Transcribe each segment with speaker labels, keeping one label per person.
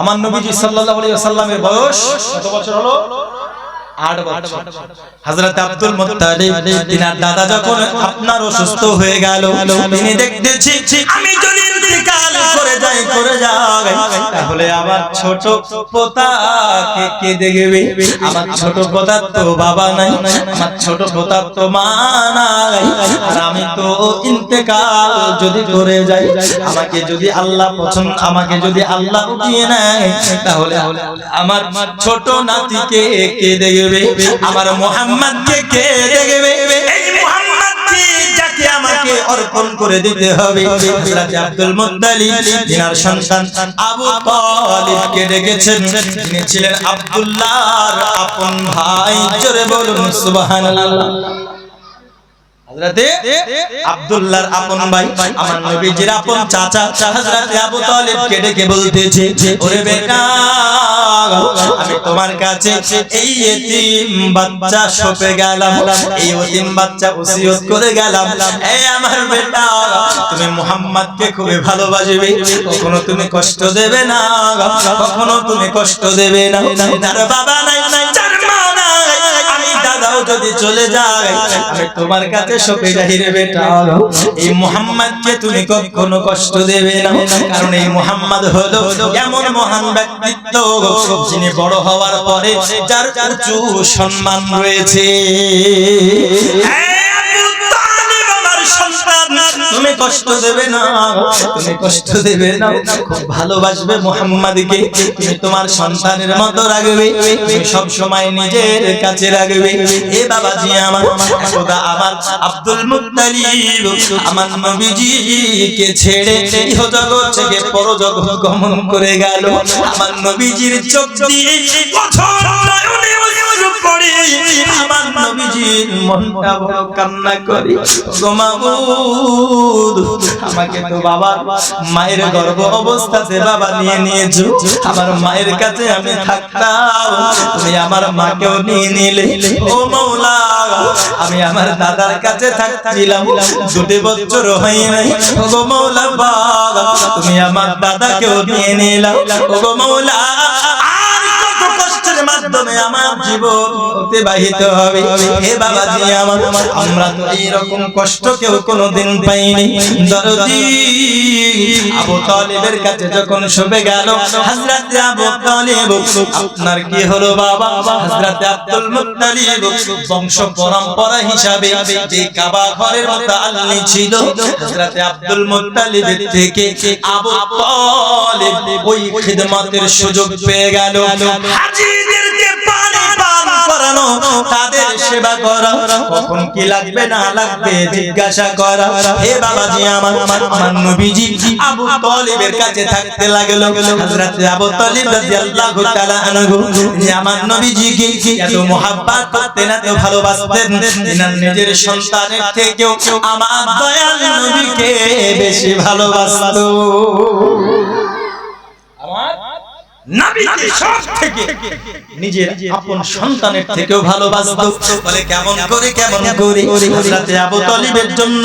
Speaker 1: আমার নবীজি সাল্লাল্লাহু আলাইহি ওয়াসাল্লামের বয়স কত বছর হলো? 8 বছর। হযরত আব্দুল মুত্তালিব তিনার দাদা যখন আপনার অসুস্থ হয়ে গেল, তিনি দেখতেছি আমি যদি ইন্তেকাল করে যাই তাহলে আমার ছোট পোতাকে কে দেখবে? আমার ছোট পোতার তো বাবা নাই, আমার ছোট পোতার তো মা নাই, আর আমি তো ইন্তেকাল যদি করে যাই, আমাকে যদি আল্লাহ উঠিয়ে নেয় তাহলে আমার ছোট নাতিকে কে দেখবে? আমার মুহাম্মদকে কে দেখবে? এই মুহাম্মদকে যাকে আমাকে অর্পণ করে দিতে হবে। হযরত আব্দুল মুত্তালিব তিনার সন্তান আবু তালিবকে ডেকেছেন। তিনি ছিলেন আব্দুল্লাহর আপন ভাই। জোরে বলুন সুবহানাল্লাহ। হযরতে আব্দুল্লাহর আপন ভাই, আমার নবীজির আপন চাচা হযরত আবু তালিবকে ডেকে বলতেছে, ওরে বেটা, আমি তোমার কাছে এই এতিম বাচ্চা সঁপে গেলাম, এই এতিম বাচ্চা ওসিয়ত করে গেলাম, এই আমার বেটা, তুমি মুহাম্মদকে খুবই ভালোবাসবে, কখনো তুমি কষ্ট দেবে না, কখনো তুমি কষ্ট দেবে না। তার বাবা নাই, তার মা নাই, আমি দাদাও যদি চলে যাই আমি তোমার কাছে সঁপে যাই রে বেটা, এই মুহাম্মদকে তুমি কখনো কষ্ট দেবে না। কারণ এই মুহাম্মদ হলো এমন মহান ব্যক্তিত্ব যিনি বড় হওয়ার পরে যার উঁচু সম্মান রয়েছে। তুমি কষ্ট দেবে না, তুমি কষ্ট দেবে না, খুব ভালোবাসবে মুহাম্মদকে, তুমি তোমার সন্তানের মতো রাখবে, তুমি সব সময় নিজের কাছে রাখবে। এ বাবাজি আমার, খোদা আমার আব্দুল মুত্তালিব আমার নবীজিকে ছেড়ে ইহজগৎ থেকে পরজগৎ গমন করে গেল। আমার নবীজির চোখ দিয়ে আমার নবীজির মনটা বড় কান্না করে, গো মাবুদ, আমাকে তো বাবার মায়ের গর্ভ অবস্থাতে বাবা নিয়ে নিয়েছো, আমার মায়ের কাছে আমি থাকতাম, তুমি আমার মাকেও নিয়ে নিলে। ও মাওলা, আমি আমার দাদার কাছে থাকছিলাম, 2 বছর হয় নাই, গো মাওলা বাবা, তুমি আমার দাদাকেও নিয়ে নিলাম। গো মাওলা, মাধ্যমে আমার জীবন অতিবাহিত হবে। হে বাবাজি আমার, আমরা তো এইরকম কষ্ট কেউ কোনোদিন পাইনি। দরদি আবু তালিবের কাছে যখন শুবে গেল, হযরত আবু তালিব, আপনার কি হলো বাবা? হযরত আব্দুল মুত্তালিব বংশ পরম্পরা হিসাবে যে কাবা ঘরের মুতাআল্লি ছিল, হযরত আব্দুল মুত্তালিবের থেকে আবু তালিব ওই খিদমতের সুযোগ পেয়ে গেল। হাজীদেরকে পানি পান করানো, তাদের সেবা করা, কখন কি লাগবে না লাগবে জিজ্ঞাসা করা। হে বাবাজি আমার, আমার নবীজি আবু তালিবের কাছে থাকতে লাগলো। হযরত আবু তালিব রাদিয়াল্লাহু তাআলা আনহু আমার নবীজিকে এত মহব্বত করতেন, এত ভালোবাসতেন, তিনার নিজের সন্তানের থেকেও আমার দয়াল নবীকে বেশি ভালোবাসতো। নবীকে সব থেকে নিজের আপন সন্তানের থেকেও ভালোবাসতো। বলে কেমন করে হযরত আবু তালিবের জন্য,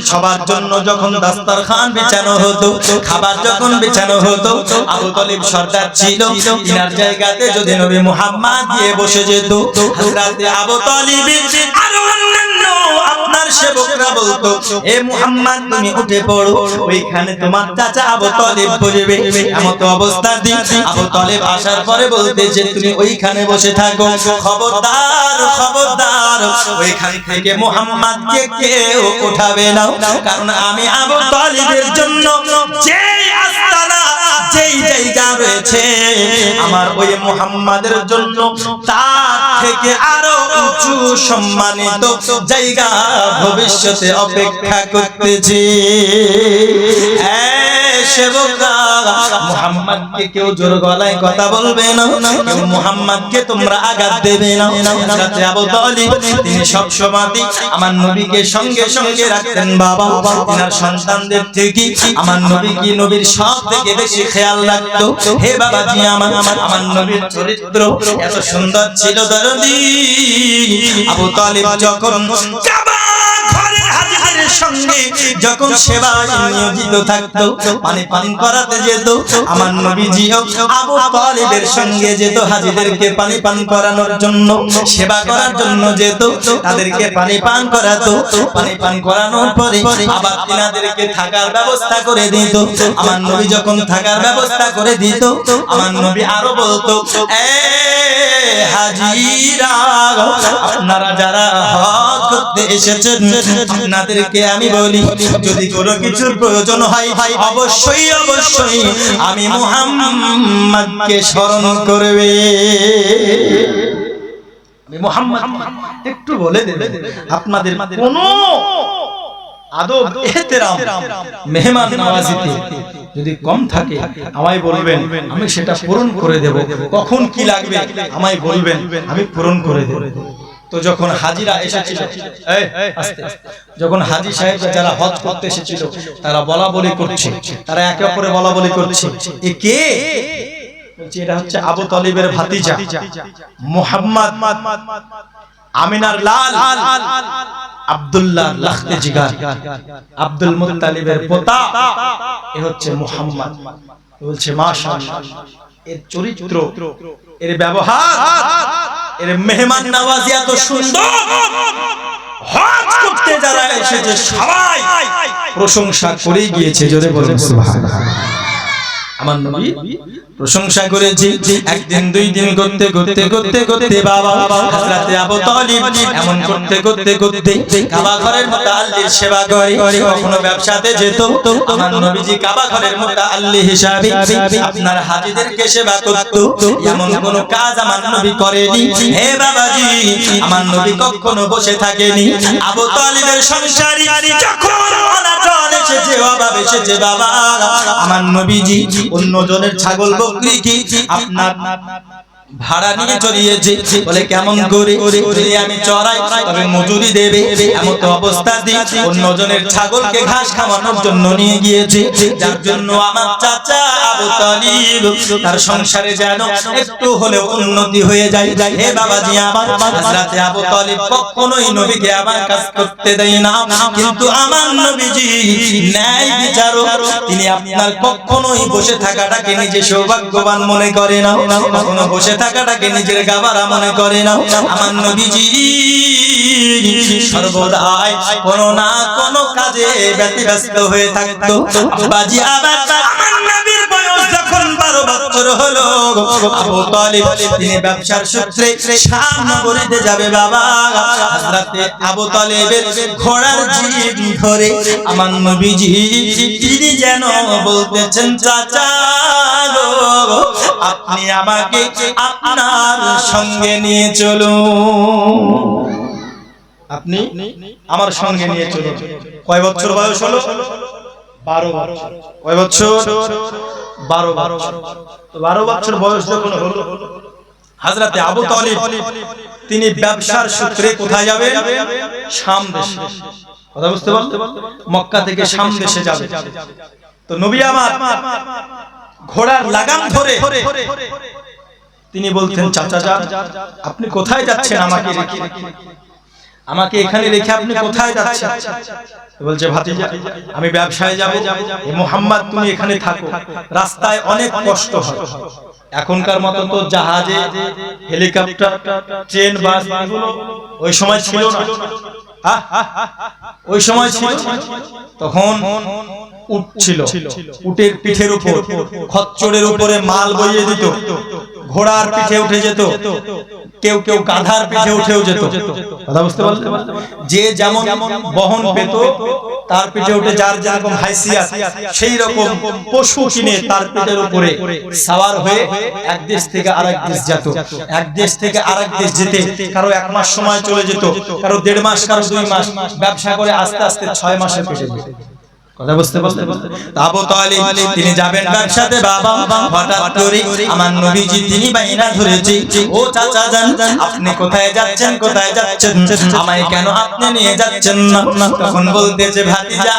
Speaker 1: সবার জন্য যখন দস্তরখান বিছানো হতো, খাবার যখন বিছানো হতো, আবু তালিব সরদার ছিল, ইনার জায়গাতে যদি নবী মুহাম্মদ গিয়ে বসে যেত, হযরত আবু তালিব আর অন্যান্য আপনার সেবকরা বলতো, এ মুহাম্মদ তুমি উঠে পড়ো, ওইখানে তোমার চাচা আবু তালিব বসবে। এমত অবস্থা দিন আবু তালিব আসার পরে বলতেছে, তুমি ওইখানে বসে থাকো, খবরদার খবরদার, ওইখান থেকে মুহাম্মদকে কেউ উঠাবে না, কারণ আমি আবু তালিবের জন্য যেই আস্তানা, যেই জায়গা রয়েছে আমার ওই মুহাম্মাদের জন্য, তার থেকে আরো উঁচু সম্মানিত জায়গা ভবিষ্যতে অপেক্ষা করতেছে। মুহাম্মদকে কেউ জোর গলায় কথা বলবে না, কেউ মুহাম্মদকে তোমরা আঘাত দেবে না। হযরত আবু তালিব তিনি সব সময় আমার নবীকে সঙ্গে সঙ্গে রাখতেন। বাবা তিনার সন্তানদের থেকে আমার নবীকে, নবীর সব থেকে বেশি খেয়াল রাখতো। হে বাবাজি আমার, আমার নবীর চরিত্র এত সুন্দর ছিল। দরদি আবু তালিব যখন কাবা ঘরের হাজির তালিবের সঙ্গে যখন সেবায় নিয়োজিত থাকতো, পানি পান করাতে যেত, আমার নবীজিও আবু তালিবের সঙ্গে যেত, হাজীদেরকে পানি পান করানোর জন্য, সেবা করার জন্য যেত, তাদেরকে পানি পান করাতো। পানি পান করানোর পরে আবার তিনাদেরকে থাকার ব্যবস্থা করে দিত। আমার নবী যখন থাকার ব্যবস্থা করে দিত, আমার নবী আরো বলতো, হাজীরা, আপনারা যারা হজ করতে এসেছেন, আপনাদেরকে আমি বলি, যদি কোনো কিছুর প্রয়োজন হয় অবশ্যই অবশ্যই আমি মুহাম্মদকে স্মরণ করবে। আমি মুহাম্মদ একটু বলে দেবে, আপনাদের কোনো আদব ইহতিরাম মেহমান নওয়াজিতে যদি কম থাকে আমায় বলবেন, আমি সেটা পূরণ করে দেব। কখন কি লাগবে আমায় বলবেন, আমি পূরণ করে দেব। তো যখন হাজিরা এসেছিল, যখন হাজী সাহেব যারা হজ করতে এসেছিল, তারা বলা বলি করছে, তারা একে অপরে বলা বলি করছে, এ কে? বলছে এটা হচ্ছে আবু তালিবের ভাতিজা মুহাম্মদ, আমিনার লাল আব্দুল্লাহ লাখতে জিগার, আব্দুল মুত্তালিবের পোতা, এ হচ্ছে মুহাম্মদ। বলছে মাশাআল্লাহ, এর চরিত্র, এর ব্যবহার, এর মেহমান নওয়াজি এত সুন্দর, হজ করতে যারা এসেছে সবাই প্রশংসা করে গিয়েছে। জোরে বলুন সুবহানাল্লাহ। আমার নবী প্রশংসা করেছে। একদিন দুই দিন করতে করতে করতে করতে বাবা হযরত আবু তালিব এমন করতে করতে করতে কাবা ঘরের মুতাআল্লির সেবা করে, কখনো ব্যবসাতে যেত, আমার নবীজি কাবা ঘরের মুতাআল্লি হিসাবে আপনার হাজীদেরকে সেবা করত। এমন কোন কাজ আমার নবী করেনি। হে বাবাজি, আমার নবী কখনো বসে থাকেনি। আবু তালিবের সংসারী যখন অনাটন এসেছে, অভাব এসেছে বাবা, আমার নবীজি অন্যজনের ছাগল বকরি কি আপনার ভাড়া নিয়ে চলিয়েছে। বলে কেমন করে? আমি চড়াই, তবে মজুরি দেবে। এমন তো অবস্থা দিয়ে অন্যজনের ছাগলকে ঘাস খাওয়ানোর জন্য নিয়ে গিয়েছে, যার জন্য আমার চাচা আবু তালিব তার সংসারে যেন একটু হলেও উন্নতি হয়ে যায়। হে বাবাজি আমার, হযরত আবু তালিব কখনোই নবীকে আমার কাজ করতে দেয় না, কিন্তু আমার নবীজি ন্যায় বিচারক, তিনি আপনার কখনোই বসে থাকাটাকে নিজে সৌভাগ্যবান মনে করে না, কখনো বসে থাকাটাকে নিজের গাবারা মনে করে না। আমার নবীজি সর্বদাই কোনো না কোনো কাজে ব্যতিব্যস্ত হয়ে থাকতো। বাজি আবার আমার নবীর বয়স যখন 12 বছর হলো, আবু তালিব তিনি ব্যবসার সূত্রে শাম নগরীতে যাবে বাবা। হযরত আবু তালিবের ঘোড়ার জিব ধরে আমার নবীজি তিনি যেন বলতেছেন, চাচা গো, আপনি আমাকে আপনার সঙ্গে নিয়ে চলুন, আপনি আমার সঙ্গে নিয়ে চলুন। কয় বছর বয়স হলো? 12 বছর। কয় বছর? 12 বছর। তো 12 বছর বয়স যখন হলো, হযরত আবু তালিব তিনি ব্যবসার সূত্রে কোথায় যাবেন? শাম দেশে। কথা বুঝতে পারলেন? মক্কা থেকে শাম দেশে যাবে। তো নবী আমার ঘোড়ার লাগাম ধরে তিনি বলতেন, চাচা যান, আপনি কোথায় যাচ্ছেন? আমাকে রেখে, আমাকে এখানে রেখে আপনি কোথায় যাচ্ছেন? বলছে, ভাতিজা আমি ব্যবসায় যাব। এ মুহাম্মদ তুমি এখানে থাকো, রাস্তায় অনেক কষ্ট হয়। এখনকার মতো তো জাহাজে, হেলিকপ্টার, ট্রেন, বাস এগুলো ওই সময় ছিল না। ওই সময় ছিল, তখন উট ছিল, উটের পিঠের উপর, খচ্চরের উপরে মাল বইয়ে দিত, ঘোড়ার পিঠে উঠে যেত, কেউ কেউ গাধার পিঠে উঠেও যেত। কথা বুঝতে পারলেন? যে যেমন বহন পেত তার পিঠে উঠে যার যেরকম হাইসিয়াত, সেই রকম পশু কিনে তার পিঠের উপরে সওয়ার হয়ে এক দেশ থেকে আরেক দেশ যেত। এক দেশ থেকে আরেক দেশ যেতে কারো 1 মাস সময় চলে যেত, কারো 1.5 মাস, কারো 2 মাস, ব্যবসা করে আস্তে আস্তে 6 মাসে পেটে যেত। কথা বুঝতে পারলেন? আবু তালিব তিনি যাবেন ব্যবসাতে বাবা। হঠাৎ করে আমার নবীজি তিনি বাইনা ধরেছে, ও চাচা যান, আপনি কোথায় যাচ্ছেন? কোথায় যাচ্ছেন? আমায় কেন আপনি নিয়ে যাচ্ছেন না? তখন বলতেছে, ভাতিজা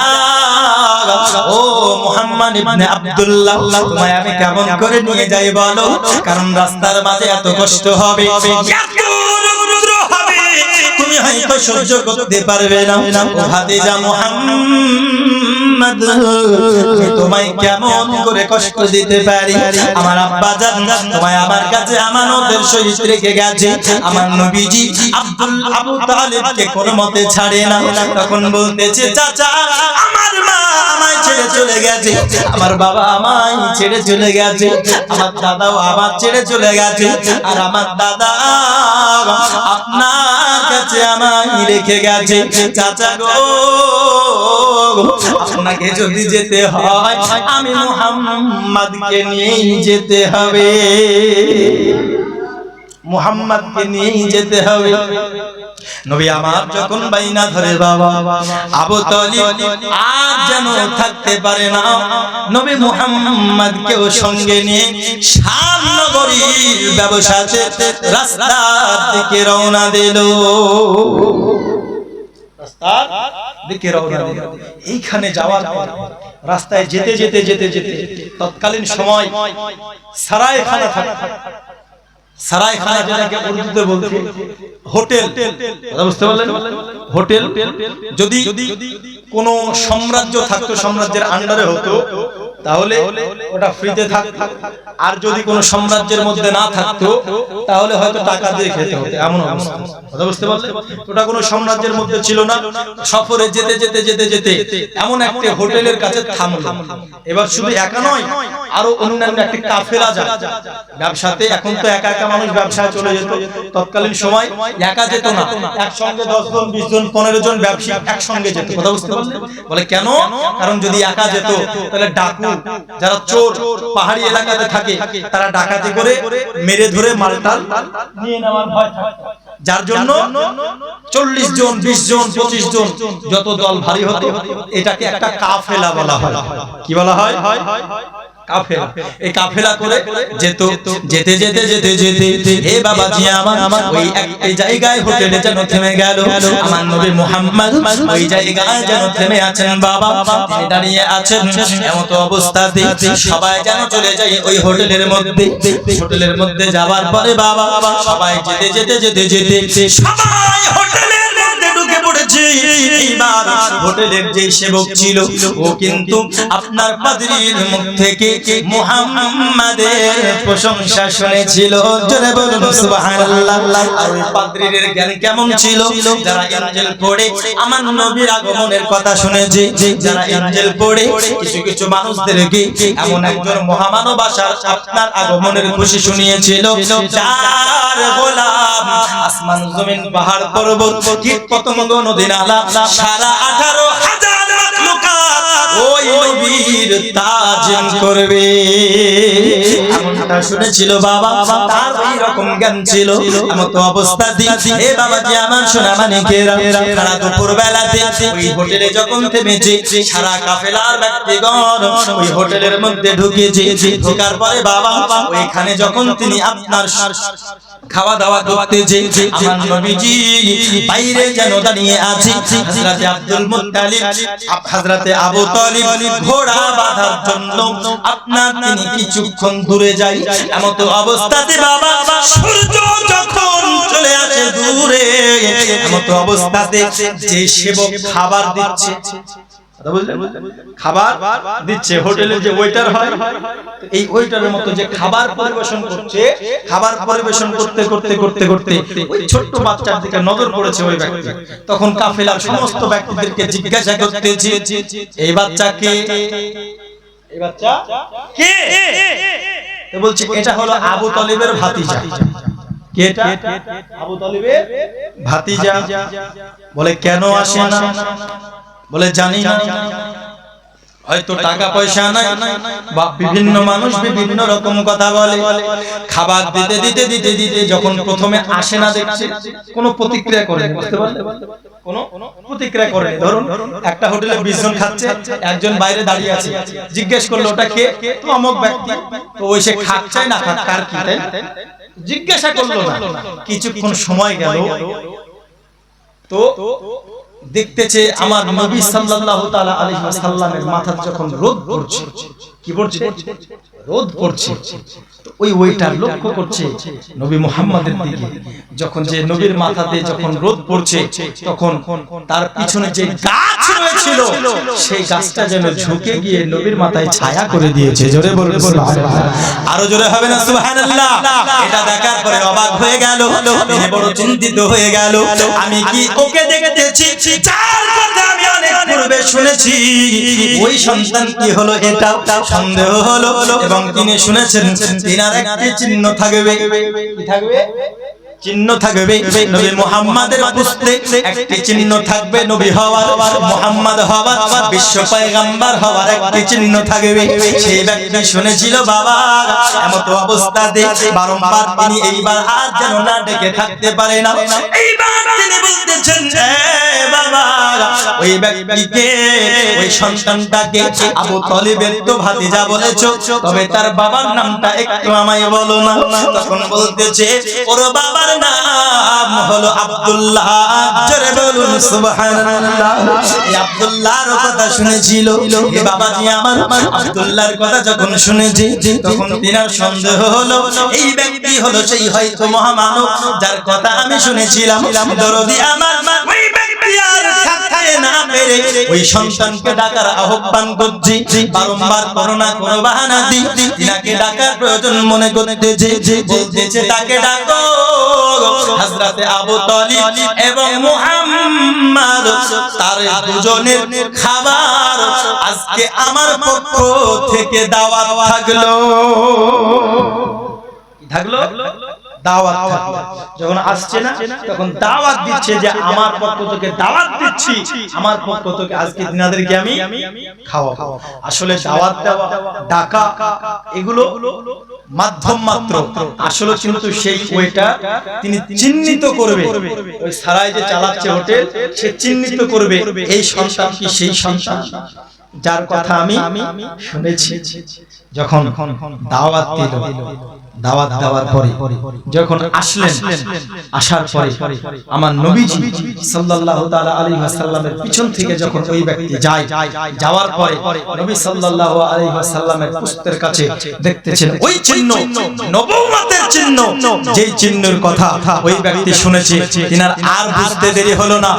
Speaker 1: ও মুহাম্মদ ইবনে আব্দুল্লাহ, তোমায় আমি কেমন করে নিয়ে যাই বলো? কারণ রাস্তার মাঝে এত কষ্ট হবে, এত রৌদ্র হবে, তুমি হয়তো সহ্য করতে পারবে না। ও ভাতিজা মুহাম্মদ, আমি তোমায় কেমন করে কষ্ট দিতে পারি? আমার আব্বা জান তোমায় আমার কাছে আমানতের সহিত রেখে গেছে। আমার নবীজি আবু তালিবকে কোনো মতে ছাড়ে না। তখন বলতেছে, চাচা আমার মা আমায় ছেড়ে চলে গেছে, আমার বাবা আমায় ছেড়ে চলে গেছে, আমার দাদাও আমার ছেড়ে চলে গেছে, আর আমার দাদা আপনার কাছে আমায় রেখে গেছে। চাচা গো, আপনাকে যদি যেতে হয় আমি মুহাম্মদকে নিয়েই যেতে হবে, মুহাম্মদকে নিয়েই যেতে হবে। নবী আমার যখন বাইনা ধরে বাবা, আবু তালিব আর যেন থাকতে পারে না, নবী মুহাম্মদকেও সঙ্গে নিয়ে শাম নগরীর ব্যবসাতে রাস্তার দিকে রওনা দিল। রাস্তার দিকে রওনা দিল। এইখানে যাওয়ার পর রাস্তায় যেতে যেতে যেতে যেতে তৎকালীন সময় সারায়খানা থাকে। সারায়খানা যেটাকে উর্দুতে বলতে হোটেল, কথা বুঝতে পারলেন? হোটেল যদি কোনো সাম্রাজ্য থাকতো, সাম্রাজ্যের আন্ডারে হতো, তাহলে ওটা ফ্রিতে থাকতো। আর যদি কোনো সাম্রাজ্যের মধ্যে না থাকতো তাহলে হয়তো টাকা দিয়ে খেতে হতো, এমন অবস্থা। কথা বুঝতে পারলেন? ওটা কোনো সাম্রাজ্যের মধ্যে ছিল না। সফরে যেতে যেতে যেতে যেতে এমন একটা হোটেলের কাছে থামলো। এবার শুধু একা নয়, আরো অন্যান্য একটা কাফেলা যায় ব্যবসাতে। এখন তো একা একা মানুষ ব্যবসায় চলে যেত, তৎকালীন সময় একা যেত না, একসঙ্গে 10 জন 20 জন 15 জন ব্যবসায়ী একসঙ্গে যেত। কথা বুঝতে পারলেন? বলে কেন? কারণ যদি একা যেত তাহলে ডাকু, যারা চোর পাহাড়ি এলাকাতে থাকে, তারা ডাকাতি করে মেরে ধরে মালটাল নিয়ে নেওয়ার ভয় থাকে। যার জন্য 40 জন 20 জন 25 জন যত দল ভারী হতো, এটাকে একটা কাফেলা বলা হয়। কি বলা হয়? কাফেলা। এই কাফেলা করে যেত। যেতে যেতে যেতে যেতে হে বাবাজি আমার, ওই একটা জায়গায় হোটেলে যেন থেমে গেল। আমার নবী মুহাম্মদ ওই জায়গায় যেন থেমে আছেন বাবা, তিনি দাঁড়িয়ে আছেন। এমন অবস্থাতে সবাই যেন চলে যায় ওই হোটেলের মধ্যে। হোটেলের মধ্যে যাওয়ার পরে বাবা সবাই যেতে যেতে যেতে যেতে সবাই হোটেলের মধ্যে ঢুকে পড়েছে। এইবার হোটেলের যে সেবক ছিল ও কিন্তু আপনার পাদ্রীর মুখ থেকে মুহাম্মাদের প্রশংসা শুনেছিল। জোরে বলুন সুবহানাল্লাহ। আর ওই পাদ্রীর জ্ঞান কেমন ছিল? যারা ইনজিল পড়ে আমার নবীর আগমনের কথা শুনেছে, যারা ইনজিল পড়ে কিছু কিছু মানুষদেরকে এমন একজন মহামানব আসার আপনার আগমনের খুশি শুনিয়েছিল, যার গোলাম আসমান জমিন পাহাড় পর্বত কীট পতঙ্গ নদী নালা সারা 18,000 মাখলুকাত ওই নবীর তাজিম করবে, এমনটা শুনেছিল বাবা। তার ওই রকম জ্ঞান ছিল। এমন তো অবস্থা দিয়েছি হে বাবাজি আমার সোনা মানিকেরা, সারা দুপুর বেলাতে ওই হোটেলে যখন থেমেছে, সারা কাফেলার ব্যক্তিগণ ওই হোটেলের মধ্যে ঢুকেছে। ঢোকার পরে বাবা ওইখানে যখন তিনি আপনার খাওয়া দাওয়া করতেছে, আমার নবীজি বাইরে যেন দাঁড়িয়ে আছে। হযরতে আব্দুল মুত্তালিব, হযরতে আবু তালিব ঘোড়া বাঁধার জন্য আপনার তিনি কিছুক্ষণ দূরে যায়। এমন তো অবস্থাতে বাবা সূর্য যখন চলে আসে দূরে, এমন তো অবস্থাতে যে সেবক খাবার দিচ্ছে, খাবার দিচ্ছে, হোটেলের যে ওয়েটার হয়, এই ওয়েটারের মতো যে খাবার পরিবেশন করছে, খাবার পরিবেশন করতে করতে করতে করতে ওই ছোট্ট বাচ্চার দিকে নজর পড়েছে ওই ব্যক্তি। তখন কাফেলার সমস্ত ব্যক্তিদেরকে জিজ্ঞাসা করতেছে, এই বাচ্চা কে? এই বাচ্চা কে? তো বলছে এটা হলো আবু তালিবের ভাতিজা। কে এটা? আবু তালিবের ভাতিজা। বলে কেন আসে না? বলে জানি না, হয়তো টাকা পয়সা নাই, বা বিভিন্ন মানুষ বিভিন্ন রকম কথা বলে। খাবার দিতে দিতে দিতে দিতে যখন প্রথমে আসে না দেখছে, কোনো প্রতিক্রিয়া করে, বুঝতে পারলে? কোনো প্রতিক্রিয়া করে। ধরুন একটা হোটেলে 20 জন খাচ্ছে, একজন বাইরে দাঁড়িয়ে আছে, জিজ্ঞেস করলো ওটা কে? তো অমুক ব্যক্তি। তো ওই সে খাচ্ছে না খাক কার কি, তাই জিজ্ঞাসা করলো না। কিছুক্ষণ সময় গেল, তো দেখতেছে আমার নবী সাল্লাল্লাহু তাআলা আলাইহি ওয়াসাল্লামের মাথায় যখন রোদ পড়ছে, কি পড়ছে? রোদ পড়ছে। তো ওই ওয়েটার লক্ষ্য করছে নবী মুহাম্মদের দিকে, যখন যে নবীর মাথাতে যখন রোদ পড়ছে তখন তার পিছনে যে গাছ রয়েছিল সেই গাছটা যেন ঝুঁকে গিয়ে নবীর মাথায় ছায়া করে দিয়েছে। জোরে বলুন সুবহানাল্লাহ, আরো জোরে হবে না সুবহানাল্লাহ? এটা দেখার পরে অবাক হয়ে গেল, তিনি বড় চিন্তিত হয়ে গেল। আমি কি ওকে দেখতেছি যার কথা আমি অনেক পূর্বে শুনেছি, ওই সন্তান কি হলো এটাও সন্দেহ হলো। এবং তিনি শুনেছেন তিনার একটি চিহ্ন থাকবে, কি থাকবে? চিহ্ন থাকবে নবী মুহাম্মাদের পুস্তে একটি চিহ্ন থাকবে, নবী হওয়ার, মুহাম্মদ হওয়ার, বিশ্ব পয়গম্বর হওয়ার একটি চিহ্ন থাকবে। সেই ব্যক্তি শুনেছিল বাবা এমত অবস্থাতে বারংবার তিনি এইবার আর যেন না ডেকে থাকতে পারে না। এইবার তিনি বলতেছেন বাবা ওই ব্যক্তিকে, ওই সন্তানটাকে আবু তালিবের তো ভাতিজা বলেছো, তবে তার বাবার নামটা একটু আমায় বলো না। তখন বলতেছে ওর বাবার নাম হলো আব্দুল্লাহ। জোরে বলুন সুবহানাল্লাহ। এই আব্দুল্লাহর কথা শুনেছিল এই বাবাজি আমার, আব্দুল্লাহর কথা যখন শুনেছি তখন তিনার সন্দেহ হলো এই ব্যক্তি হলো সেই হয়তো মহামানব যার কথা আমি শুনেছিলাম। দরদি আমার ওই ব্যক্তি আর থাকতে না পেরে ওই সন্তানকে ডাকার আহ্বান করছি, বারংবার করোনা কোনো বাহানা দি তিনাকে ডাকার প্রয়োজন মনে করতেছে, বলতেছে তাকে ডাকো। হযরতে আবু তালিব এবং মুহাম্মদ তার দুজনের খাবার আজকে আমার পক্ষ থেকে দাওয়াত থাকলো। থাকলো দাওয়াত থাকলো। যখন আসছে না তখন দাওয়াত দিচ্ছে যে আমার পক্ষ থেকে দাওয়াত দিচ্ছি, আমার পক্ষ থেকে আজকে দিনাদেরকে আমি খাওয়াবো। আসলে দাওয়াত দেওয়া, ডাকা এগুলো মাধ্যম মাত্র, আসলে কিন্তু সেই ওইটা তিনি চিহ্নিত করবে। ওই সারাই যে চালাচ্ছে হোটেল সে চিহ্নিত করবে এই সন্তান কি সেই সন্তান যার কথা আমি শুনেছি। যখন দাওয়াত দিল, দাওয়াত দেওয়ার পরে যখন আসলেন, আসার পরে আমার নবীজি সাল্লাল্লাহু তাআলা আলাইহি ওয়াসাল্লামের পিছন থেকে যখন ওই ব্যক্তি যায়, যাওয়ার পরে নবী সাল্লাল্লাহু আলাইহি ওয়াসাল্লামের পুস্তের কাছে দেখতেছেন ওই চিহ্ন, নবুয়তের চিহ্ন, যেই চিহ্নের কথা ওই ব্যক্তি শুনেছে। তিনার আর বুঝতে দেরি হলো না,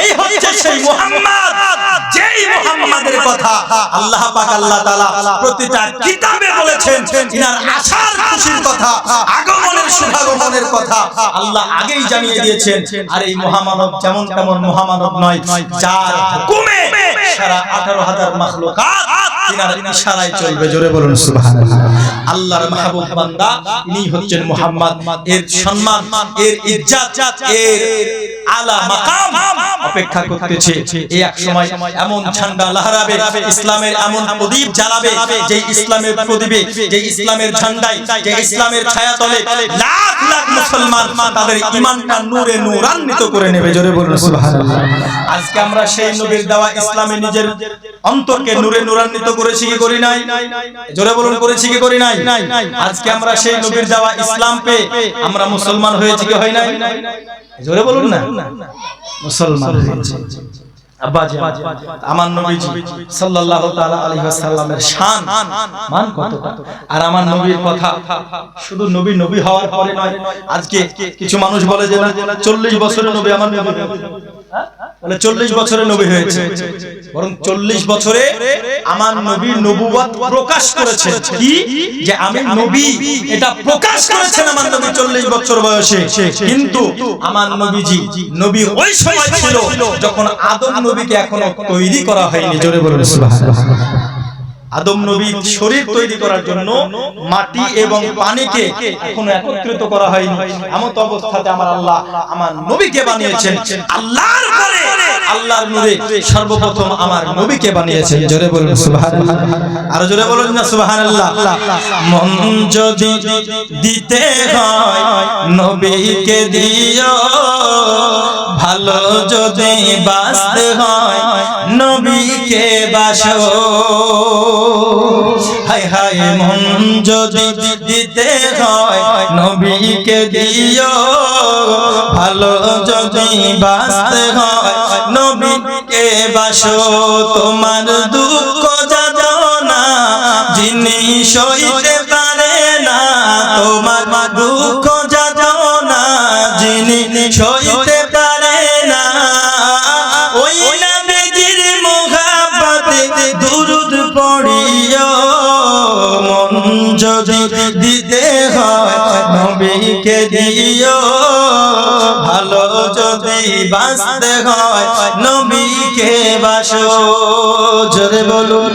Speaker 1: এই হচ্ছে সেই মুহাম্মদ, যেই মুহাম্মাদের কথা আল্লাহ পাক আল্লাহ তাআলা প্রতিটা কিতাবে বলেছেন। তিনার আসার খুশির কথা, আগমনের শুভাগমনের কথা আল্লাহ আগেই জানিয়ে দিয়েছেন। আর এই মহামানব যেমন তেমন মহামানব নয়, যার হুকুমে সারা 18,000 মাখলুকাত তিনার ইশারায় চলবে। জোরে বলুন সুবহানাল্লাহ। আল্লাহর মাহবুব বান্দা ইনি হচ্ছেন মুহাম্মদ। এর সম্মান, এর ইজ্জত, এর আলা মাকাম অপেক্ষা করতেছে। এই এক সময় এমন ঝান্ডা লহরাবে, ইসলামের এমন প্রদীপ জ্বালাবে, যে ইসলামের প্রদীপে, যে ইসলামের ঝান্ডায়, যে ইসলামের ছায়াতলে লাখ লাখ মুসলমান তাদের ঈমানটা নূরে নূরান্বিত করে নেবে। জোরে বলুন সুবহানাল্লাহ। আজকে আমরা সেই নবীর দেওয়া ইসলামে নিজের অন্তরকে নূরে নূরান্বিত করেছি কি করি নাই? জোরে বলুন করেছি কি করি নাই? আজকে আমরা সেই নবীর দেওয়া ইসলাম পেয়ে আমরা মুসলমান হয়েছি কি হয় নাই? জোরে বলুন না, মুসলমান হয়েছে। আব্বাজি আমার নবীজি সাল্লাল্লাহু তাআলা আলাইহি ওয়াসাল্লামের শান মান কতটা। আর আমার নবীর কথা শুধু নবী নবী হওয়ার পরে নয়, আজকে কিছু মানুষ বলে যে না 40 বছরের নবী আমার নবী, মানে 40 বছরের নবী হয়েছে, বরং 40 বছরে আমার নবী নবুয়ত প্রকাশ করেছেন। কি যে আমি নবী, এটা প্রকাশ করেছেন আমার নবী 40 বছর বয়সে। কিন্তু আমার নবীজি নবী ওই সময় ছিল যখন আদম নবীকে এখনো তৈরি করা হয়নি। জোরে বলুন সুবহানাল্লাহ। আদম নবীর শরীর তৈরি করার জন্য মাটি এবং পানিকে এখনো একত্রিত করা হয়নি। এমন অবস্থাতে আমার আল্লাহ আমার নবীকে বানিয়েছেন। আল্লাহর পরে আল্লাহর নূরে সর্বপ্রথম আমার নবীকে বানিয়েছেন। জোরে বলুন সুবহানাল্লাহ। আর জোরে বলুন না সুবহানাল্লাহ। মন যদি দিতে হয় নবীকে দিও, ভালো যদি বাঁচতে হয় নবীকে বাসো। হায় হায় মন যদি দিতে হয় নবীকে দিও, ভালো যদি বাঁচতে হয় নবীকে বাসো। তোমার দুঃখ যাতনা যিনি সইতে পারে না, তোমার দুঃখ যাতনা যিনি নবীকে দিও ভালো যদি বাঁচতে হয় নবীকে বাসো জোরে বলুন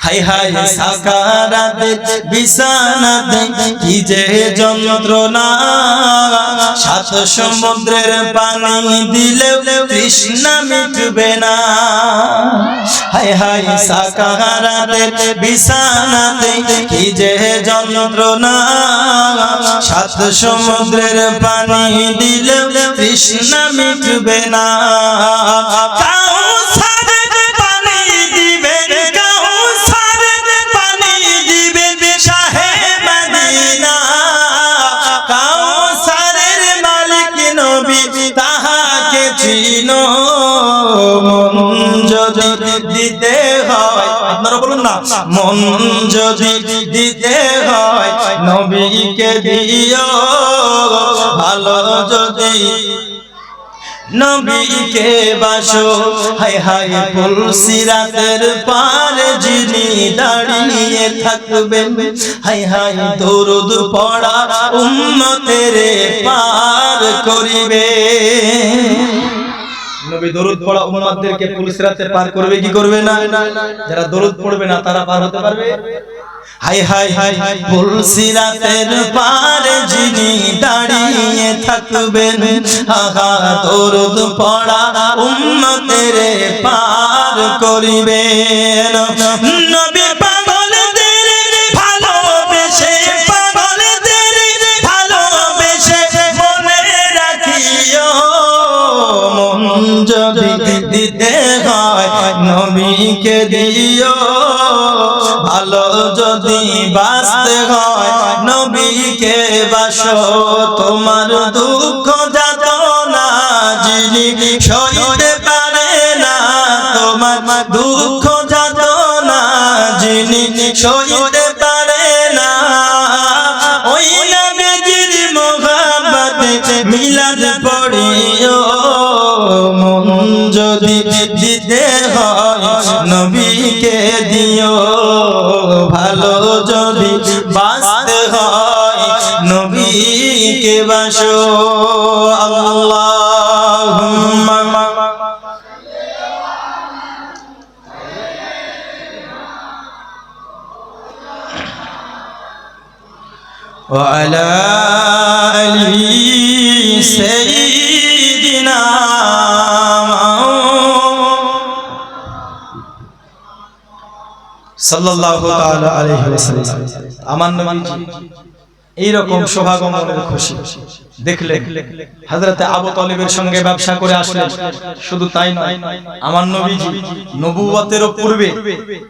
Speaker 1: হায় হায় সাকারাতের বিছানাতে কি যে যন্ত্রণা সাত সমুদ্রের পানি দিলেও তৃষ্ণা মিটবে না হায় হায় সাকারাতের বিছানাতে কি যে যন্ত্রণা সাত সমুদ্রের পানি দিলেও তৃষ্ণা মিটবে না মন যদি দিতে হয় আপনারা বলুন না মন যদি দিতে হয় নবীকে দিও ভালো যদি নবীকে বাসো হায় হায় পুলসিরাতের পারে যিনি দাঁড়িয়ে থাকবেন হায় হায় দরুদ পড়া উম্মতের পার করিবে নবী দরুদ পড়া উম্মতদেরকে পুলসিরাতে পার করবে কি করবে না যারা দরুদ পড়বে না তারা পার হতে পারবে হায় হায় হায় পুলসিরাতের পারে যিনি দাঁড়িয়ে থাকবেন আহা দরুদ পড়া উম্মতের পার করিবেন নবী পাগলদের ভালোবেসে পাগলদের ভালোবেসে মনে রাখিও মন যদি দিতে হয় নবীকে দিও ভালো যদি বাঁচতে হয় নবীকে বাসো তোমার দুঃখ যাতনা যিনি সইতে পারে না তোমার দুঃখ যাতনা যিনি সইতে পারে না ওই নবীর মোহাব্বতে মিলাদ পড়িও মন যদি দিতে হয় নবীকে দিও ভালো যদি বাঁচতে হয় নবীকে বাসো আল্লাহুম্মা ওয়া আলা আলি সাইয়্যিদিনা সাল্লাল্লাহু তাআলা আলাইহি ওয়াসাল্লাম আমার নবী এই রকম সৌভাগ্যমনের খুশি দেখলেন হযরতে আবু তালিবের সঙ্গে ব্যবসা করে আসলেন শুধু তাই নয় আমার নবীজি নবুয়তের পূর্বে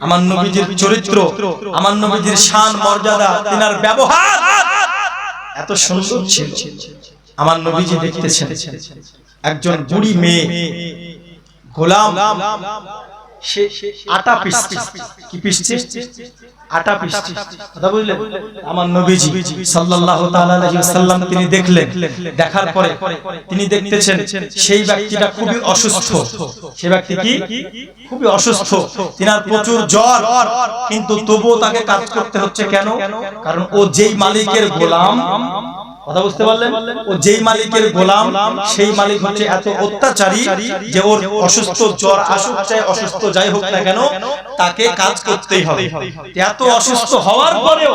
Speaker 1: আমার নবীজির চরিত্র আমার নবীজির শান মর্যাদা তিনার ব্যবহার এত সুন্দর ছিল আমার নবীজি দেখতেছেন একজন বুড়ি মেয়ে গোলাম সে আটা পিষছে কি পিষছে আটা পিষছে কথা বুঝলেন আমার নবীজি সাল্লাল্লাহু তাআলা আলাইহি ওয়াসাল্লাম তিনি দেখলেন দেখার পরে তিনি দেখতেছেন সেই ব্যক্তিটা খুবই অসুস্থ সেই ব্যক্তি কি খুবই অসুস্থ তিনার প্রচুর জ্বর কিন্তু তবুও তাকে কাজ করতে হচ্ছে কেন কারণ ও যেই মালিকের গোলাম কথা বুঝতে পারলেন ও যেই মালিকের গোলাম সেই মালিক হচ্ছে এত অত্যাচারী যে ওর অসুস্থ জ্বর আসুক চাই অসুস্থ যাই হোক না কেন তাকে কাজ করতেই হবে এত অসুস্থ হওয়ার পরেও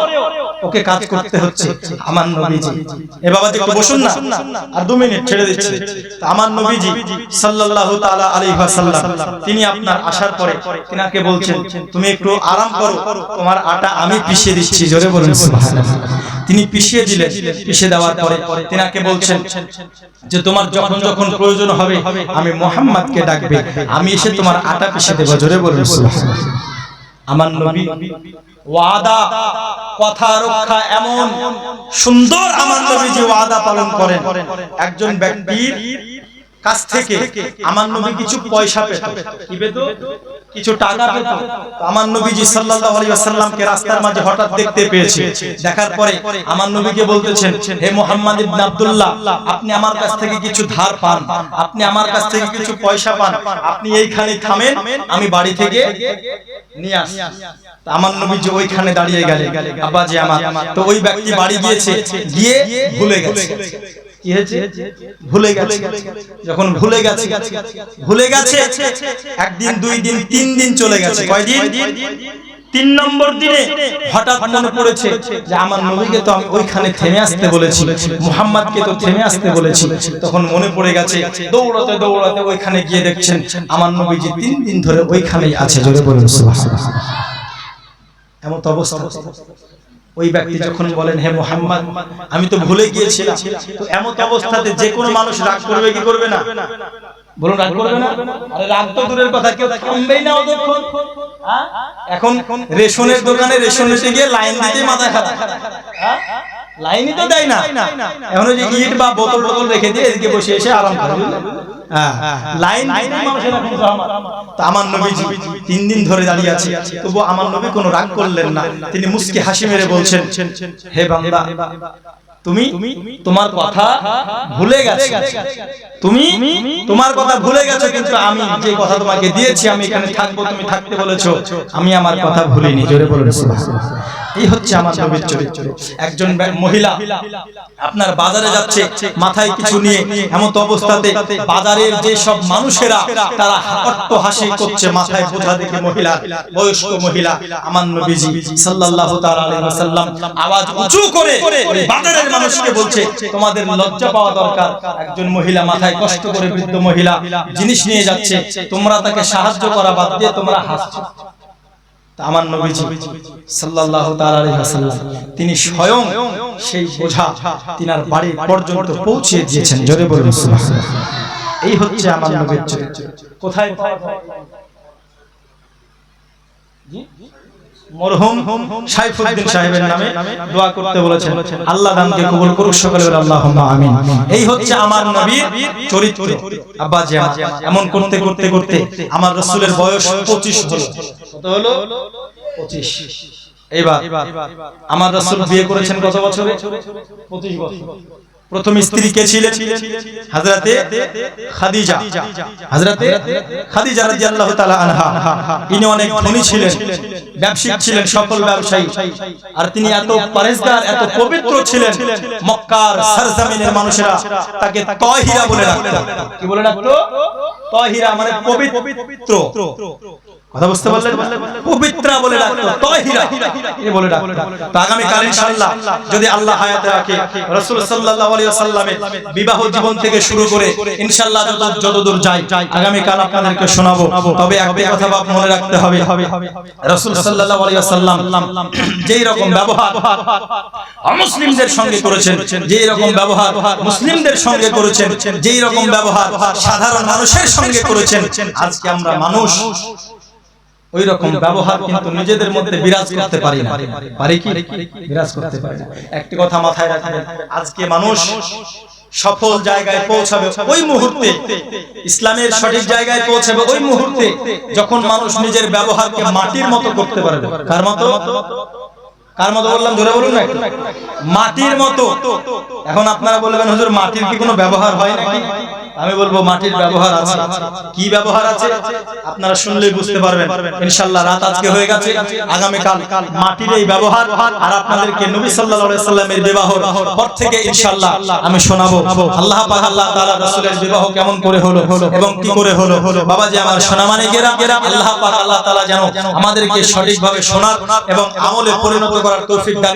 Speaker 1: ওকে কাজ করতে হচ্ছে আমার নবীজি এ বাবাজি একটু বসুন না আর 2 মিনিট ছেড়ে দিচ্ছি আমার নবীজি সাল্লাল্লাহু তাআলা আলাইহি ওয়াসাল্লাম তিনি আপনার আসার পরে তিনাকে বলছেন তুমি একটু আরাম করো তোমার আটা আমি পিষিয়ে দিচ্ছি জোরে বলুন সুবহানাল্লাহ তিনি পিষিয়ে দিলেন পিষিয়ে দেওয়ার পরে তিনাকে বলছেন যে তোমার যখন যখন প্রয়োজন হবে আমি মুহাম্মদকে ডাকবে আমি এসে তোমার আটা পিষিয়ে দেব জোরে বলুন সুবহানাল্লাহ আমার নবী ওয়াদা কথা রক্ষা এমন সুন্দর আমার নবীজি ওয়াদা পালন করেন একজন ব্যক্তির কাছ থেকে আমার নবী কিছু পয়সা পেত কি পেত কিছু টাকা পেত আমার নবীজি সাল্লাল্লাহু আলাইহি ওয়াসাল্লামকে রাস্তার মাঝে হঠাৎ দেখতে পেয়েছে দেখার পরে আমার নবীকে বলতেছেন হে মুহাম্মদ ইবনে আব্দুল্লাহ আপনি আমার কাছ থেকে কিছু ধার পান আপনি আমার কাছ থেকে কিছু পয়সা পান আপনি এইখানে থামেন আমি বাড়ি থেকে নিয়ে আসছে। আমার নবী যে ওইখানে দাঁড়িয়ে গেলেন, আব্বাজি আমার, তো ওই ব্যক্তি বাড়ি গিয়েছে, গিয়ে ভুলে গেছে। কি হয়েছে? ভুলে গেছে। যখন ভুলে গেছে একদিন, দুই দিন, 3 দিন চলে গেছে। কয়দিন? 3 নম্বর দিনে হঠাৎ মনে পড়েছে যে আমার নবীকে তো আমি ওইখানে থেমে আসতে বলেছি, মুহাম্মদকে তো থেমে আসতে বলেছি। তখন মনে পড়ে গেছে, দৌড়াতে দৌড়াতে ওইখানে গিয়ে দেখছেন আমার নবীজি 3 দিন ধরে ওইখানেই আছে। জোরে বলুন সুবহানাল্লাহ। এমন অবস্থা। ওই ব্যক্তি যখন বলেন, হে মুহাম্মদ, আমি তো ভুলে গিয়েছিলাম, তো এমন অবস্থাতে যে কোনো মানুষ রাগ করবে কি করবে না? বলুন, রাগ করবে না? আরে রাগ তো দূরের কথা, কেউ থামবেই না অতক্ষণ। এখন রেশনের দোকানে রেশন নিতে গিয়ে লাইন দিতে মাথা খারাপ, লাইনই তো দেয় না। এখন ওই যে ইট বা বোতল টোতল রেখে দিয়ে এদিকে বসে এসে আরাম করে, লাইন মানুষের এখন জামাত। তো আমার নবীজি 3 দিন ধরে দাঁড়িয়ে আছে, তবু আমার নবী কোনো রাগ করলেন না। তিনি মুস্কি হাসি মেরে বলছেন, হে বান্দা, তুমি তোমার কথা ভুলে গেছো, তুমি তোমার কথা ভুলে গেছো, কিন্তু আমি যে কথা তোমাকে দিয়েছি, আমি এখানে থাকবো, তুমি থাকতে বলেছো, আমি আমার কথা ভুলিনি। জোরে বলুন সুবহানাল্লাহ। এই হচ্ছে আমার নবীর চরিত্র। একজন মহিলা আপনার বাজারে যাচ্ছে মাথায় কিছু নিয়ে, এমন অবস্থাতে বাজারের যে সব মানুষেরা তারা অট্টহাসি করছে, মাথায় বোঝা দেখে মহিলা, বয়স্ক মহিলা, আমার নবীজি সাল্লাল্লাহু তাআলা আলাইহি ওয়াসাল্লাম আওয়াজ উঁচু করে বাজারের মানুষকে বলছে, তোমাদের লজ্জা পাওয়া দরকার। একজন মহিলা মাথায় কষ্ট করে, বৃদ্ধ মহিলা জিনিস নিয়ে যাচ্ছে, তোমরা তাকে সাহায্য করা বাদ দিয়ে তোমরা হাসছো। আমার নবীজি সাল্লাল্লাহু তাআলা আলাইহি ওয়াসাল্লাম তিনি স্বয়ং সেই বোঝা তিনার বাড়ি পর্যন্ত পৌঁছে দিয়েছেন। জোরে বলুন সুবহানাল্লাহ। এই হচ্ছে আমার নবীর চরিত্র। কোথায় মরহুম সাইফুদ্দিন সাহেবের নামে দোয়া করতে বলেছেন, আল্লাহ দানকে কবুল করুক, সকলে বলে আল্লাহুম্মা আমিন। এই হচ্ছে আমার নবীর চরিত্র। আব্বাজি এমন করতে করতে করতে আমার রাসূলের বয়স 25 হলো। কত হলো? 25। এইবার আমার রাসূল বিয়ে করেছেন কত বছরে? 25 বছর। প্রথম স্ত্রী কে ছিলেন? হযরতে খাদিজা। হযরতে খাদিজা রাদিয়াল্লাহু তাআলা আনহা। ইনি অনেক ধনী ছিলেন, ব্যবসায়ী ছিলেন, সফল ব্যবসায়ী। আর তিনি এত পরেজগার, এত পবিত্র ছিলেন, মক্কার সরজমিনের মানুষেরা তাকে তাহিরা বলে ডাকতো। কি বলে ডাকতো? তাহিরা মানে পবিত্র। কথা বুঝতে পারলেন? পবিত্রা বলে ডাকতো, তাহিরা এ বলে ডাকতো। তো আগামী কাল ইনশাআল্লাহ যদি আল্লাহ হায়াতে রাখে, রাসূল সাল্লাল্লাহু আলাইহি ওয়াসাল্লামের বিবাহ জীবন থেকে শুরু করে ইনশাআল্লাহ যতদূর যাই আগামী কাল আপনাদেরকে শোনাবো। তবে একটা কথা মনে রাখতে হবে, রাসূল সাল্লাল্লাহু আলাইহি ওয়াসাল্লাম যেই রকম ব্যবহার অমুসলিমদের সঙ্গে করেছেন, যেই রকম ব্যবহার মুসলিমদের সঙ্গে করেছেন, যেই রকম ব্যবহার সাধারণ মানুষের সঙ্গে করেছেন, আজকে আমরা মানুষ ওই রকম ব্যবহার কিন্তু নিজেদের মধ্যে বিরাজ করতে পারি না। পারি কি? বিরাজ করতে পারি না। একটি কথা মাথায় রাখবেন, আজকে মানুষ সফল জায়গায় পৌঁছাবে ওই মুহূর্তে, ইসলামের সঠিক জায়গায় পৌঁছাবে ওই মুহূর্তে যখন মানুষ নিজের ব্যবহারকে মাটির মতো করতে পারবে। কার মতো? কার মতো বললাম? জোরে বলুন না। মাটির মতো। এখন আপনারা বলবেন, হুজুর মাটির কি কোনো ব্যবহার হয় নাকি? আমি বলবো মাটির ব্যবহার আছে। কি ব্যবহার আছে আপনারা শুনলেই বুঝতে পারবেন। ইনশাআল্লাহ রাত আজকে হয়ে গেছে, আগামী কাল মাটির এই ব্যবহার আর আপনাদেরকে নবী সাল্লাল্লাহু আলাইহি সাল্লামের বিবাহর পর থেকে ইনশাআল্লাহ আমি শোনাবো। আল্লাহ পাক আল্লাহ তাআলা রাসূলের বিবাহ কেমন করে হলো এবং কি করে হলো। বাবাজি আমার সোনামানিকেরা, আল্লাহ পাক আল্লাহ তাআলা যেন আমাদেরকে সঠিকভাবে শোনার এবং আমলে পরিণত করার তৌফিক দান